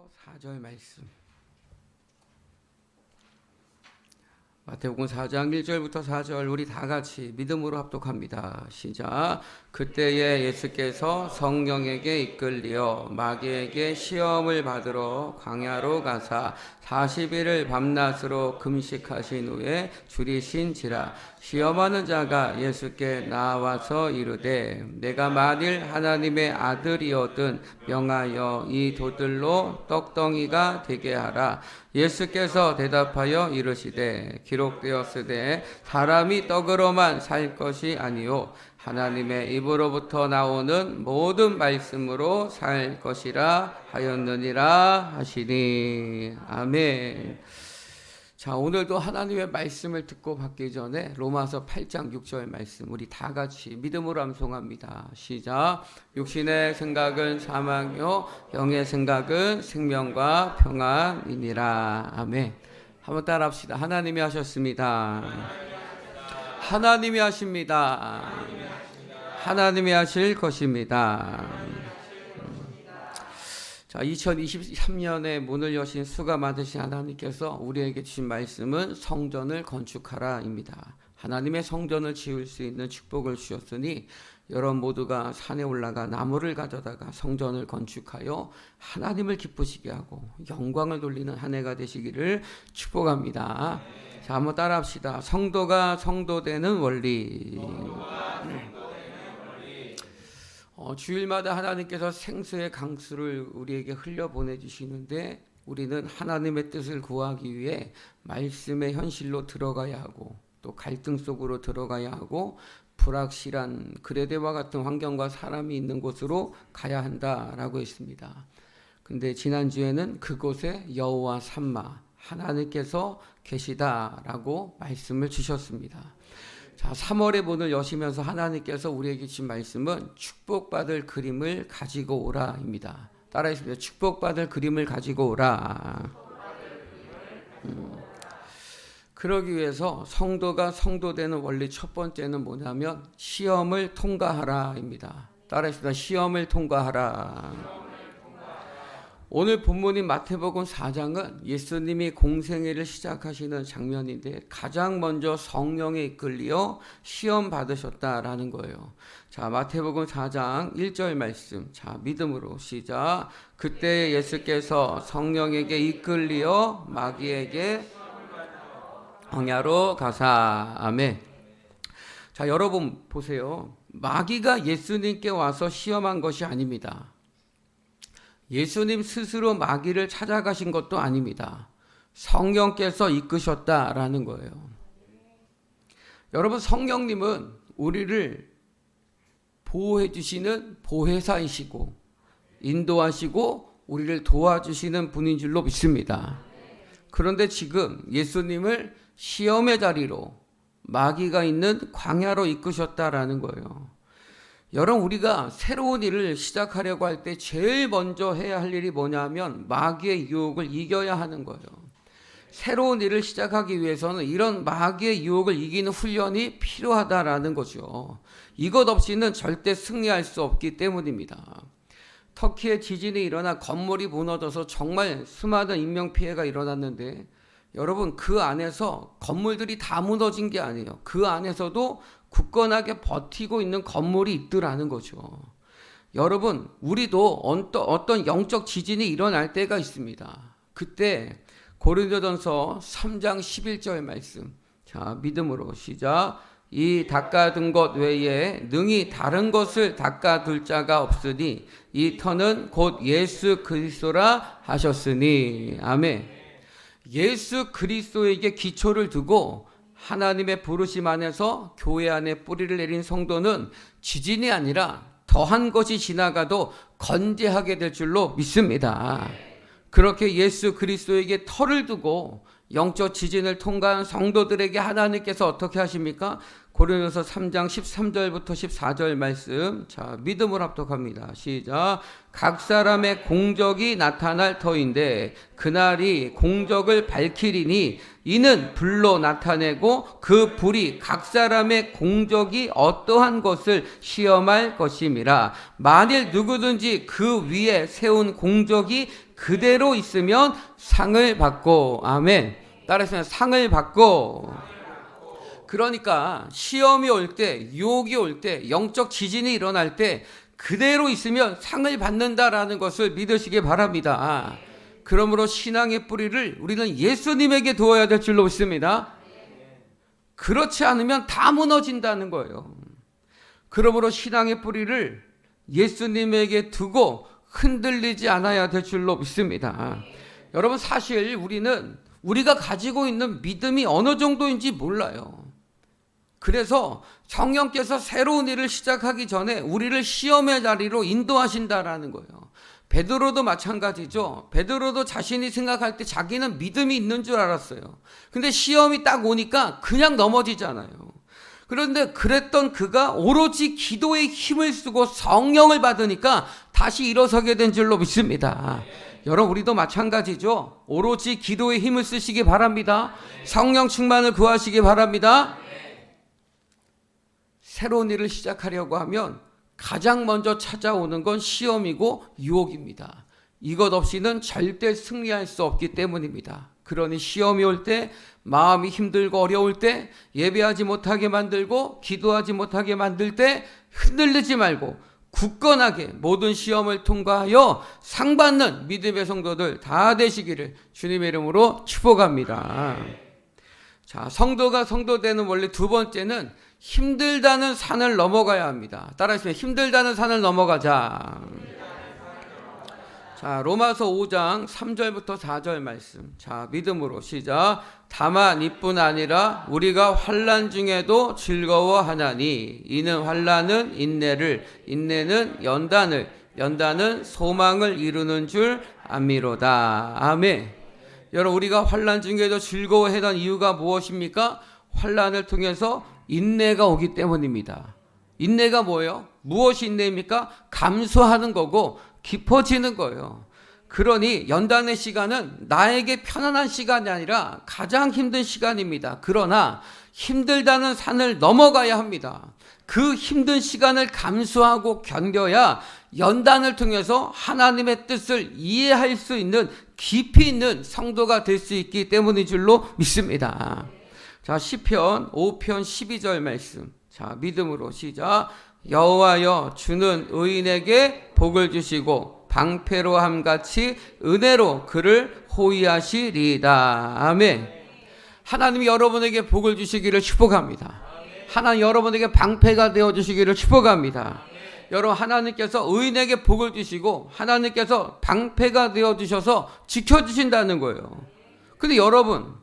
1절부터 4절 말씀. 마태복음 4장 1절부터 4절 우리 다 같이 믿음으로 합독합니다. 시작. 그때에 예수께서 성령에게 이끌리어 마귀에게 시험을 받으러 광야로 가사 40일을 밤낮으로 금식하신 후에 줄이신지라. 시험하는 자가 예수께 나와서 이르되 내가 만일 하나님의 아들이거든 명하여 이 돌들로 떡덩이가 되게 하라. 예수께서 대답하여 이르시되 기록되었으되 사람이 떡으로만 살 것이 아니요 하나님의 입으로부터 나오는 모든 말씀으로 살 것이라 하였느니라 하시니. 아멘. 자, 오늘도 하나님의 말씀을 듣고 받기 전에 로마서 8장 6절 말씀 우리 다 같이 믿음으로 암송합니다. 시작. 육신의 생각은 사망이요 영의 생각은 생명과 평안이니라. 아멘. 한번 따라합시다. 하나님이 하셨습니다. 하나님이 하십니다. 하나님이 하실 것입니다. 자, 2023년에 문을 여신 수가 많으신 하나님께서 우리에게 주신 말씀은 성전을 건축하라입니다. 하나님의 성전을 지을 수 있는 축복을 주셨으니 여러분 모두가 산에 올라가 나무를 가져다가 성전을 건축하여 하나님을 기쁘시게 하고 영광을 돌리는 한 해가 되시기를 축복합니다. 자, 한번 따라합시다. 성도가 성도되는 원리. 주일마다 하나님께서 생수의 강수를 우리에게 흘려 보내주시는데 우리는 하나님의 뜻을 구하기 위해 말씀의 현실로 들어가야 하고 또 갈등 속으로 들어가야 하고 불확실한 그레데와 같은 환경과 사람이 있는 곳으로 가야 한다라고 했습니다. 근데 지난주에는 그곳에 여호와 삼마 하나님께서 계시다라고 말씀을 주셨습니다. 자, 3월의 문을 여시면서 하나님께서 우리에게 주신 말씀은 축복받을 그림을 가지고 오라입니다. 따라하십시오. 축복받을 그림을 가지고 오라. 그러기 위해서 성도가 성도되는 원리 첫 번째는 뭐냐면 시험을 통과하라입니다. 따라하십시오. 시험을 통과하라. 오늘 본문인 마태복음 4장은 예수님이 공생애를 시작하시는 장면인데 가장 먼저 성령에 이끌려 시험 받으셨다라는 거예요. 자, 마태복음 4장 1절 말씀. 자, 믿음으로 시작. 그때 예수께서 성령에게 이끌려 마귀에게 광야로 가사. 아멘. 자, 여러분 보세요. 마귀가 예수님께 와서 시험한 것이 아닙니다. 예수님 스스로 마귀를 찾아가신 것도 아닙니다. 성령께서 이끄셨다라는 거예요. 여러분, 성령님은 우리를 보호해 주시는 보혜사이시고 인도하시고 우리를 도와주시는 분인 줄로 믿습니다. 그런데 지금 예수님을 시험의 자리로 마귀가 있는 광야로 이끄셨다라는 거예요. 여러분, 우리가 새로운 일을 시작하려고 할 때 제일 먼저 해야 할 일이 뭐냐면 마귀의 유혹을 이겨야 하는 거예요. 새로운 일을 시작하기 위해서는 이런 마귀의 유혹을 이기는 훈련이 필요하다라는 거죠. 이것 없이는 절대 승리할 수 없기 때문입니다. 터키에 지진이 일어나 건물이 무너져서 정말 수많은 인명피해가 일어났는데 여러분, 그 안에서 건물들이 다 무너진 게 아니에요. 그 안에서도 굳건하게 버티고 있는 건물이 있더라는 거죠. 여러분, 우리도 어떤 영적 지진이 일어날 때가 있습니다. 그때 고린도전서 3장 11절 말씀. 자, 믿음으로 시작. 이 닦아둔 것 외에 능히 다른 것을 닦아둘 자가 없으니 이 터는 곧 예수 그리스도라 하셨으니. 아멘. 예수 그리스도에게 기초를 두고 하나님의 부르심 안에서 교회 안에 뿌리를 내린 성도는 지진이 아니라 더한 것이 지나가도 건재하게 될 줄로 믿습니다. 그렇게 예수 그리스도에게 터를 두고 영적 지진을 통과한 성도들에게 하나님께서 어떻게 하십니까? 고린도서 3장 13절부터 14절 말씀. 자, 믿음을 합독합니다. 시작. 각 사람의 공적이 나타날 터인데 그날이 공적을 밝히리니 이는 불로 나타내고 그 불이 각 사람의 공적이 어떠한 것을 시험할 것임이라. 만일 누구든지 그 위에 세운 공적이 그대로 있으면 상을 받고. 아멘. 따라서 상을 받고. 그러니까 시험이 올 때, 유혹이 올 때, 영적 지진이 일어날 때 그대로 있으면 상을 받는다라는 것을 믿으시기 바랍니다. 그러므로 신앙의 뿌리를 우리는 예수님에게 두어야 될 줄로 믿습니다. 그렇지 않으면 다 무너진다는 거예요. 그러므로 신앙의 뿌리를 예수님에게 두고 흔들리지 않아야 될 줄로 믿습니다. 여러분, 사실 우리가 가지고 있는 믿음이 어느 정도인지 몰라요. 그래서 성령께서 새로운 일을 시작하기 전에 우리를 시험의 자리로 인도하신다라는 거예요. 베드로도 마찬가지죠. 베드로도 자신이 생각할 때 자기는 믿음이 있는 줄 알았어요. 근데 시험이 딱 오니까 그냥 넘어지잖아요. 그런데 그랬던 그가 오로지 기도의 힘을 쓰고 성령을 받으니까 다시 일어서게 된 줄로 믿습니다. 여러분, 우리도 마찬가지죠. 오로지 기도의 힘을 쓰시기 바랍니다. 성령 충만을 구하시기 바랍니다. 새로운 일을 시작하려고 하면 가장 먼저 찾아오는 건 시험이고 유혹입니다. 이것 없이는 절대 승리할 수 없기 때문입니다. 그러니 시험이 올 때, 마음이 힘들고 어려울 때, 예배하지 못하게 만들고 기도하지 못하게 만들 때 흔들리지 말고 굳건하게 모든 시험을 통과하여 상 받는 믿음의 성도들 다 되시기를 주님의 이름으로 축복합니다. 자, 성도가 성도되는 원리 두 번째는 힘들다는 산을 넘어가야 합니다. 따라하시면 힘들다는 산을 넘어가자. 자, 로마서 5장 3절부터 4절 말씀. 자, 믿음으로 시작. 다만 이뿐 아니라 우리가 환난 중에도 즐거워하나니 이는 환난은 인내를, 인내는 연단을, 연단은 소망을 이루는 줄 압니로다. 아멘. 여러분, 우리가 환난 중에도 즐거워하던 이유가 무엇입니까? 환난을 통해서 인내가 오기 때문입니다. 인내가 뭐예요? 무엇이 인내입니까? 감수하는 거고 깊어지는 거예요. 그러니 연단의 시간은 나에게 편안한 시간이 아니라 가장 힘든 시간입니다. 그러나 힘들다는 산을 넘어가야 합니다. 그 힘든 시간을 감수하고 견뎌야 연단을 통해서 하나님의 뜻을 이해할 수 있는 깊이 있는 성도가 될 수 있기 때문인 줄로 믿습니다. 자, 시편 5편 12절 말씀. 자, 믿음으로 시작. 여호와여, 주는 의인에게 복을 주시고 방패로 함같이 은혜로 그를 호위하시리이다. 아멘. 하나님이 여러분에게 복을 주시기를 축복합니다. 하나님 여러분에게 방패가 되어 주시기를 축복합니다. 여러분, 하나님께서 의인에게 복을 주시고 하나님께서 방패가 되어 주셔서 지켜주신다는 거예요. 근데 여러분,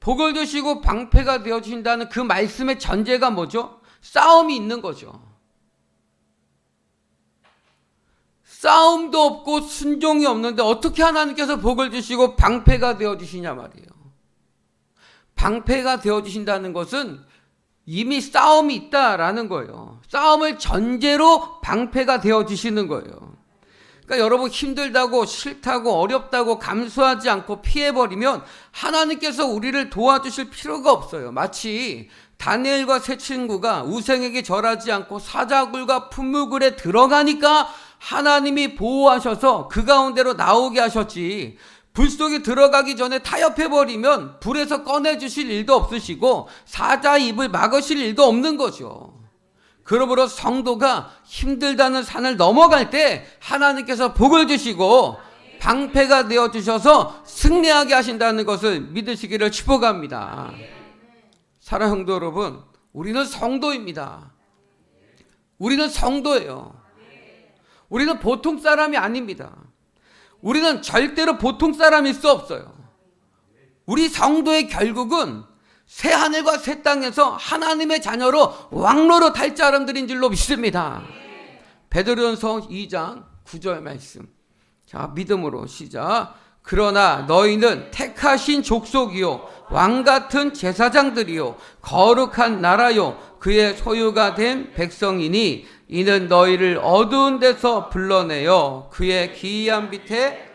복을 주시고 방패가 되어 주신다는 그 말씀의 전제가 뭐죠? 싸움이 있는 거죠. 싸움도 없고 순종이 없는데 어떻게 하나님께서 복을 주시고 방패가 되어 주시냐 말이에요. 방패가 되어 주신다는 것은 이미 싸움이 있다라는 거예요. 싸움을 전제로 방패가 되어 주시는 거예요. 그러니까 여러분, 힘들다고 싫다고 어렵다고 감수하지 않고 피해버리면 하나님께서 우리를 도와주실 필요가 없어요. 마치 다니엘과 세 친구가 우생에게 절하지 않고 사자굴과 품무굴에 들어가니까 하나님이 보호하셔서 그 가운데로 나오게 하셨지, 불 속에 들어가기 전에 타협해버리면 불에서 꺼내주실 일도 없으시고 사자 입을 막으실 일도 없는 거죠. 그러므로 성도가 힘들다는 산을 넘어갈 때 하나님께서 복을 주시고 방패가 되어 주셔서 승리하게 하신다는 것을 믿으시기를 축복합니다. 사랑하는 성도 여러분, 우리는 성도입니다. 우리는 성도예요. 우리는 보통 사람이 아닙니다. 우리는 절대로 보통 사람일 수 없어요. 우리 성도의 결국은 새 하늘과 새 땅에서 하나님의 자녀로 왕로로 탈 사람들인 줄로 믿습니다. 베드로전서 2장 9절 말씀. 자, 믿음으로 시작. 그러나 너희는 택하신 족속이요 왕같은 제사장들이요 거룩한 나라요 그의 소유가 된 백성이니 이는 너희를 어두운 데서 불러내어 그의 기이한 빛에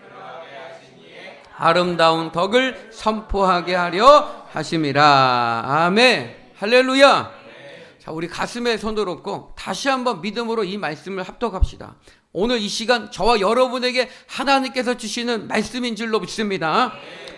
아름다운 덕을 선포하게 하려 하심이라. 아멘. 할렐루야. 자, 우리 가슴에 손을 얹고 다시 한번 믿음으로 이 말씀을 합독합시다. 오늘 이 시간 저와 여러분에게 하나님께서 주시는 말씀인 줄로 믿습니다.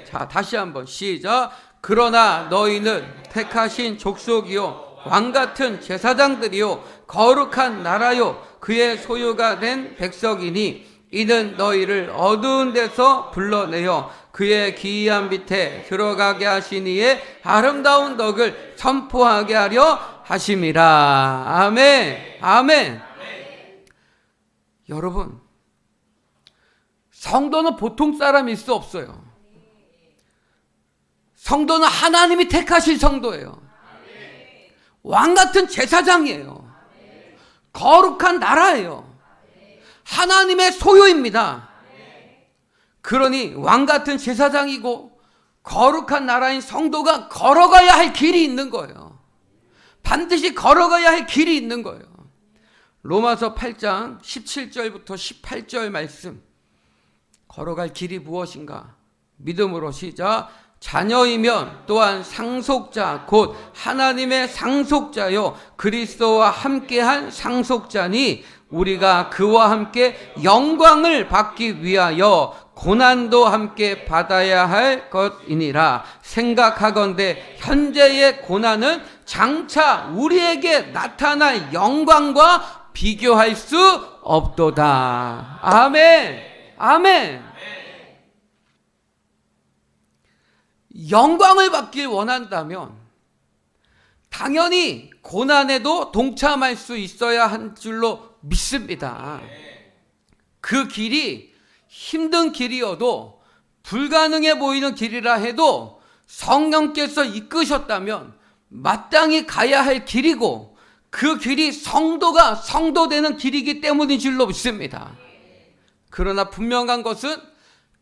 자, 다시 한번 시작. 그러나 너희는 택하신 족속이요 왕같은 제사장들이요 거룩한 나라요 그의 소유가 된 백성이니 이는 너희를 어두운 데서 불러내어 그의 기이한 빛에 들어가게 하시니의 아름다운 덕을 선포하게 하려 하심이라. 아멘. 아멘. 여러분, 성도는 보통 사람일 수 없어요. 성도는 하나님이 택하신 성도예요. 왕같은 제사장이에요. 거룩한 나라예요. 하나님의 소유입니다. 그러니 왕같은 제사장이고 거룩한 나라인 성도가 걸어가야 할 길이 있는 거예요. 반드시 걸어가야 할 길이 있는 거예요. 로마서 8장 17절부터 18절 말씀. 걸어갈 길이 무엇인가? 믿음으로 시작. 자녀이면 또한 상속자 곧 하나님의 상속자요 그리스도와 함께한 상속자니 우리가 그와 함께 영광을 받기 위하여 고난도 함께 받아야 할 것이니라. 생각하건대 현재의 고난은 장차 우리에게 나타날 영광과 비교할 수 없도다. 아멘. 아멘. 영광을 받길 원한다면 당연히 고난에도 동참할 수 있어야 한 줄로 믿습니다. 그 길이 힘든 길이어도 불가능해 보이는 길이라 해도 성령께서 이끄셨다면 마땅히 가야 할 길이고 그 길이 성도가 성도되는 길이기 때문인 줄로 믿습니다. 그러나 분명한 것은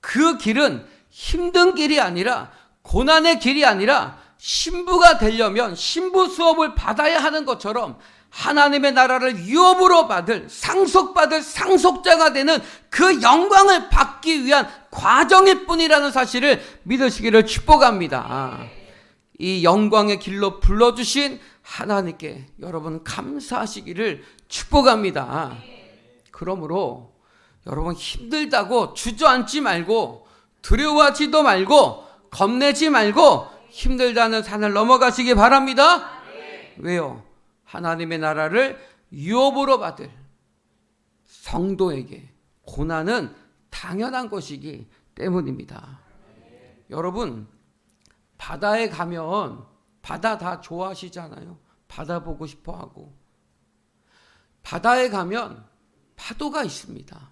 그 길은 힘든 길이 아니라 고난의 길이 아니라 신부가 되려면 신부 수업을 받아야 하는 것처럼 하나님의 나라를 유업으로 받을 상속받을 상속자가 되는 그 영광을 받기 위한 과정일 뿐이라는 사실을 믿으시기를 축복합니다. 이 영광의 길로 불러주신 하나님께 여러분 감사하시기를 축복합니다. 그러므로 여러분 힘들다고 주저앉지 말고 두려워하지도 말고 겁내지 말고 힘들다는 산을 넘어가시기 바랍니다. 왜요? 하나님의 나라를 유업으로 받을 성도에게 고난은 당연한 것이기 때문입니다. 여러분, 바다에 가면 바다 다 좋아하시잖아요. 바다 보고 싶어 하고. 바다에 가면 파도가 있습니다.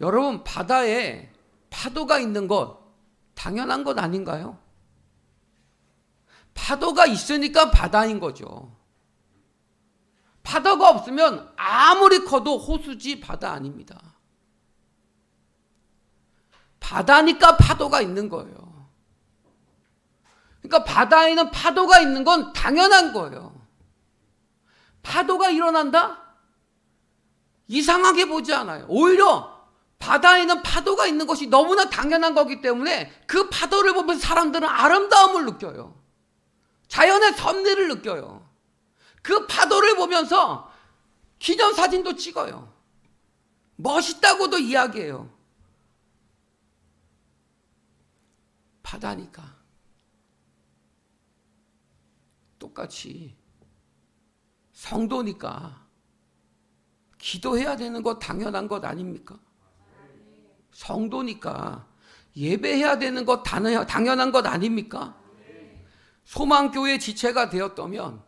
여러분, 바다에 파도가 있는 것 당연한 것 아닌가요? 파도가 있으니까 바다인 거죠. 파도가 없으면 아무리 커도 호수지 바다 아닙니다. 바다니까 파도가 있는 거예요. 그러니까 바다에는 파도가 있는 건 당연한 거예요. 파도가 일어난다? 이상하게 보지 않아요. 오히려 바다에는 파도가 있는 것이 너무나 당연한 거기 때문에 그 파도를 보면 사람들은 아름다움을 느껴요. 자연의 섭리를 느껴요. 그 파도를 보면서 기념사진도 찍어요. 멋있다고도 이야기해요. 바다니까. 똑같이 성도니까 기도해야 되는 것 당연한 것 아닙니까? 성도니까 예배해야 되는 것 당연한 것 아닙니까? 소망교회 지체가 되었다면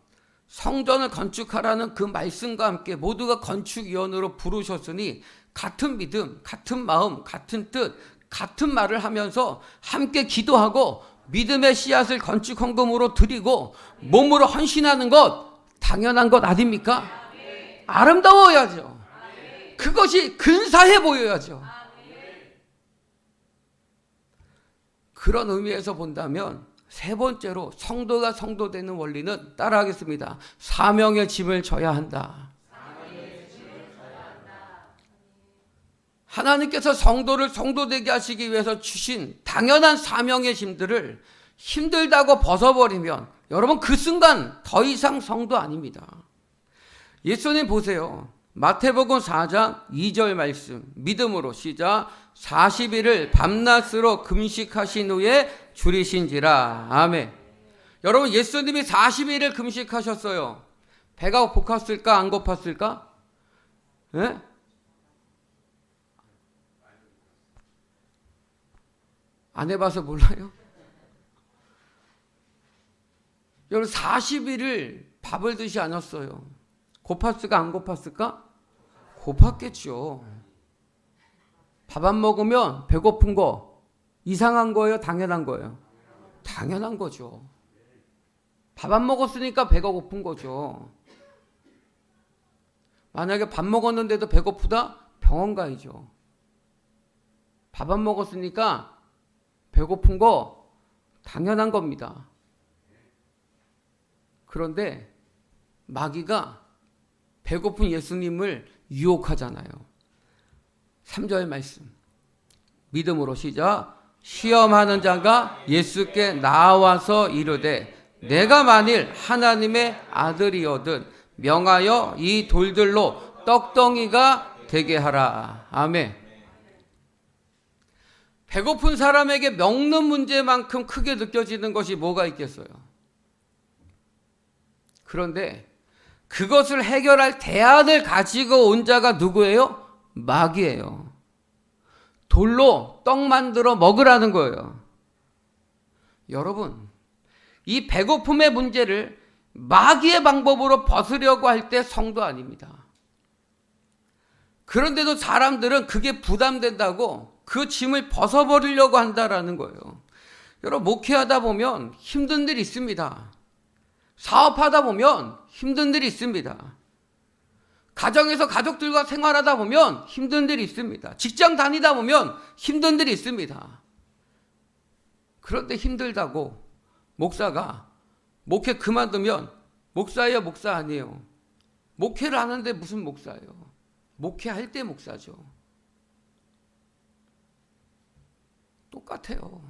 성전을 건축하라는 그 말씀과 함께 모두가 건축위원으로 부르셨으니 같은 믿음, 같은 마음, 같은 뜻, 같은 말을 하면서 함께 기도하고 믿음의 씨앗을 건축 헌금으로 드리고 몸으로 헌신하는 것 당연한 것 아닙니까? 아름다워야죠. 그것이 근사해 보여야죠. 그런 의미에서 본다면 세 번째로 성도가 성도되는 원리는 따라하겠습니다. 사명의 짐을 져야 한다. 하나님께서 성도를 성도되게 하시기 위해서 주신 당연한 사명의 짐들을 힘들다고 벗어버리면 여러분 그 순간 더 이상 성도 아닙니다. 예수님 보세요. 마태복음 4장 2절 말씀 믿음으로 시작 40일을 밤낮으로 금식하신 후에 줄이신지라. 아멘. 여러분 예수님이 40일을 금식하셨어요. 배가 고팠을까 안 고팠을까? 예? 안 해봐서 몰라요? 여러분 40일을 밥을 드시 않았어요. 고팠을까 안 고팠을까? 고팠겠죠. 밥 안 먹으면 배고픈 거 이상한 거예요? 당연한 거예요? 당연한 거죠. 밥 안 먹었으니까 배가 고픈 거죠. 만약에 밥 먹었는데도 배고프다? 병원 가야죠. 밥 안 먹었으니까 배고픈 거 당연한 겁니다. 그런데 마귀가 배고픈 예수님을 유혹하잖아요. 3절 말씀 믿음으로 시작 시험하는 자가 예수께 나와서 이르되 내가 만일 하나님의 아들이거든 명하여 이 돌들로 떡덩이가 되게 하라. 아멘. 배고픈 사람에게 먹는 문제만큼 크게 느껴지는 것이 뭐가 있겠어요? 그런데 그것을 해결할 대안을 가지고 온 자가 누구예요? 마귀예요. 돌로 떡 만들어 먹으라는 거예요. 여러분, 이 배고픔의 문제를 마귀의 방법으로 벗으려고 할 때 성도 아닙니다. 그런데도 사람들은 그게 부담된다고 그 짐을 벗어버리려고 한다라는 거예요. 여러분 목회하다 보면 힘든 일이 있습니다. 사업하다 보면 힘든 일이 있습니다. 가정에서 가족들과 생활하다 보면 힘든 일이 있습니다. 직장 다니다 보면 힘든 일이 있습니다. 그런데 힘들다고 목사가 목회 그만두면 목사예요, 목사 아니에요? 목회를 하는데 무슨 목사예요? 목회할 때 목사죠. 똑같아요.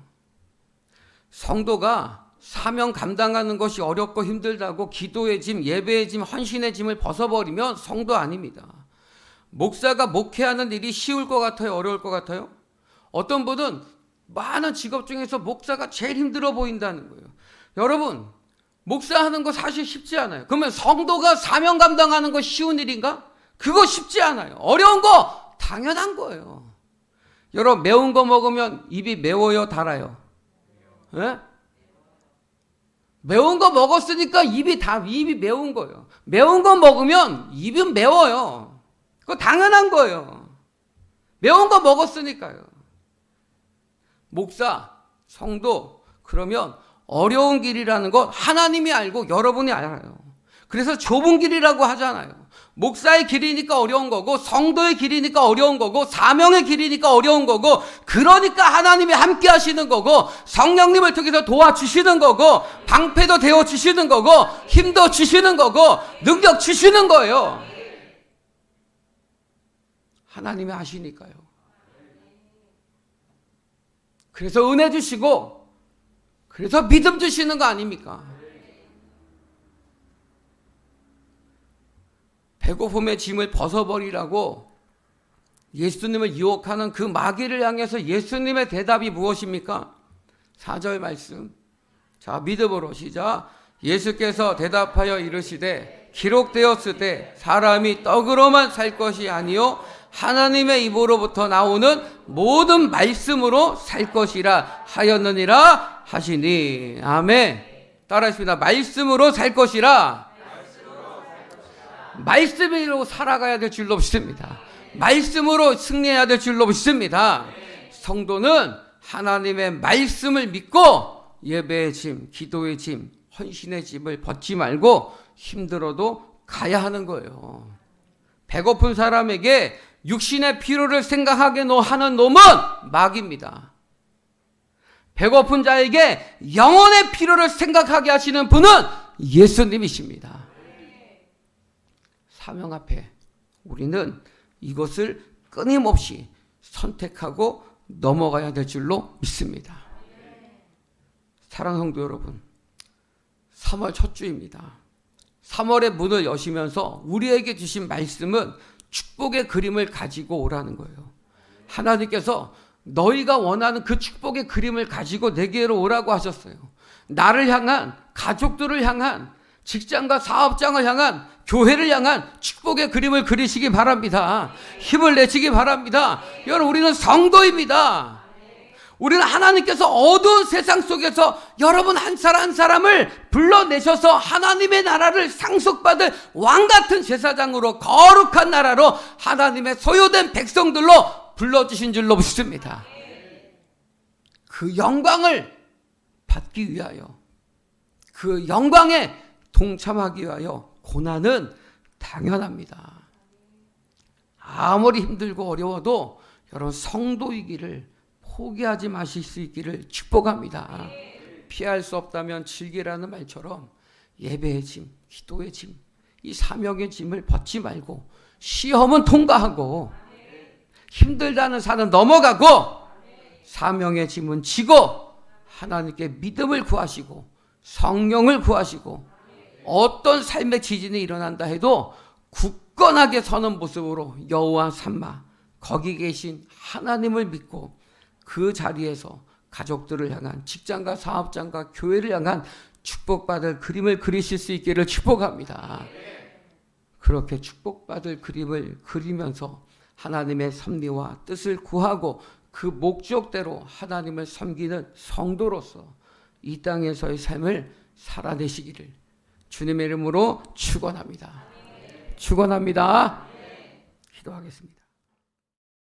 성도가 사명 감당하는 것이 어렵고 힘들다고 기도의 짐, 예배의 짐, 헌신의 짐을 벗어버리면 성도 아닙니다. 목사가 목회하는 일이 쉬울 것 같아요? 어려울 것 같아요? 어떤 분은 많은 직업 중에서 목사가 제일 힘들어 보인다는 거예요. 여러분, 목사하는 거 사실 쉽지 않아요. 그러면 성도가 사명 감당하는 거 쉬운 일인가? 그거 쉽지 않아요. 어려운 거 당연한 거예요. 여러분 매운 거 먹으면 입이 매워요, 달아요? 예? 매운 거 먹었으니까 입이 매운 거예요. 매운 거 먹으면 입은 매워요. 그거 당연한 거예요. 매운 거 먹었으니까요. 목사, 성도 그러면 어려운 길이라는 것 하나님이 알고 여러분이 알아요. 그래서 좁은 길이라고 하잖아요. 목사의 길이니까 어려운 거고 성도의 길이니까 어려운 거고 사명의 길이니까 어려운 거고 그러니까 하나님이 함께 하시는 거고 성령님을 통해서 도와주시는 거고 방패도 되어주시는 거고 힘도 주시는 거고 능력 주시는 거예요. 하나님이 하시니까요. 그래서 은혜 주시고 그래서 믿음 주시는 거 아닙니까? 배고픔의 짐을 벗어버리라고 예수님을 유혹하는 그 마귀를 향해서 예수님의 대답이 무엇입니까? 4절 말씀. 자, 믿음으로 시작. 예수께서 대답하여 이르시되 기록되었으되 사람이 떡으로만 살 것이 아니요 하나님의 입으로부터 나오는 모든 말씀으로 살 것이라 하였느니라 하시니. 아멘. 따라하십니다. 말씀으로 살 것이라. 말씀으로 살아가야 될 줄로 믿습니다. 말씀으로 승리해야 될 줄로 믿습니다. 성도는 하나님의 말씀을 믿고 예배의 짐, 기도의 짐, 헌신의 짐을 벗지 말고 힘들어도 가야 하는 거예요. 배고픈 사람에게 육신의 필요를 생각하게 하는 놈은 마귀입니다. 배고픈 자에게 영혼의 필요를 생각하게 하시는 분은 예수님이십니다. 사명 앞에 우리는 이것을 끊임없이 선택하고 넘어가야 될 줄로 믿습니다. 사랑하는 성도 여러분, 3월 첫 주입니다. 3월의 문을 여시면서 우리에게 주신 말씀은 축복의 그림을 가지고 오라는 거예요. 하나님께서 너희가 원하는 그 축복의 그림을 가지고 내게로 오라고 하셨어요. 나를 향한, 가족들을 향한, 직장과 사업장을 향한, 교회를 향한 축복의 그림을 그리시기 바랍니다. 힘을 내시기 바랍니다. 여러분, 우리는 성도입니다. 우리는 하나님께서 어두운 세상 속에서 여러분 한 사람 한 사람을 불러내셔서 하나님의 나라를 상속받을 왕같은 제사장으로, 거룩한 나라로, 하나님의 소유된 백성들로 불러주신 줄로 믿습니다. 그 영광을 받기 위하여, 그 영광에 동참하기 위하여 고난은 당연합니다. 아무리 힘들고 어려워도 여러분 성도이기를 포기하지 마실 수 있기를 축복합니다. 피할 수 없다면 즐기라는 말처럼 예배의 짐, 기도의 짐, 이 사명의 짐을 벗지 말고 시험은 통과하고 힘들다는 산은 넘어가고 사명의 짐은 지고 하나님께 믿음을 구하시고 성령을 구하시고 어떤 삶의 지진이 일어난다 해도 굳건하게 서는 모습으로 여호와 삼마, 거기 계신 하나님을 믿고 그 자리에서 가족들을 향한, 직장과 사업장과 교회를 향한 축복받을 그림을 그리실 수 있기를 축복합니다. 그렇게 축복받을 그림을 그리면서 하나님의 섭리와 뜻을 구하고 그 목적대로 하나님을 섬기는 성도로서 이 땅에서의 삶을 살아내시기를 주님의 이름으로 축원합니다. 축원합니다. 기도하겠습니다.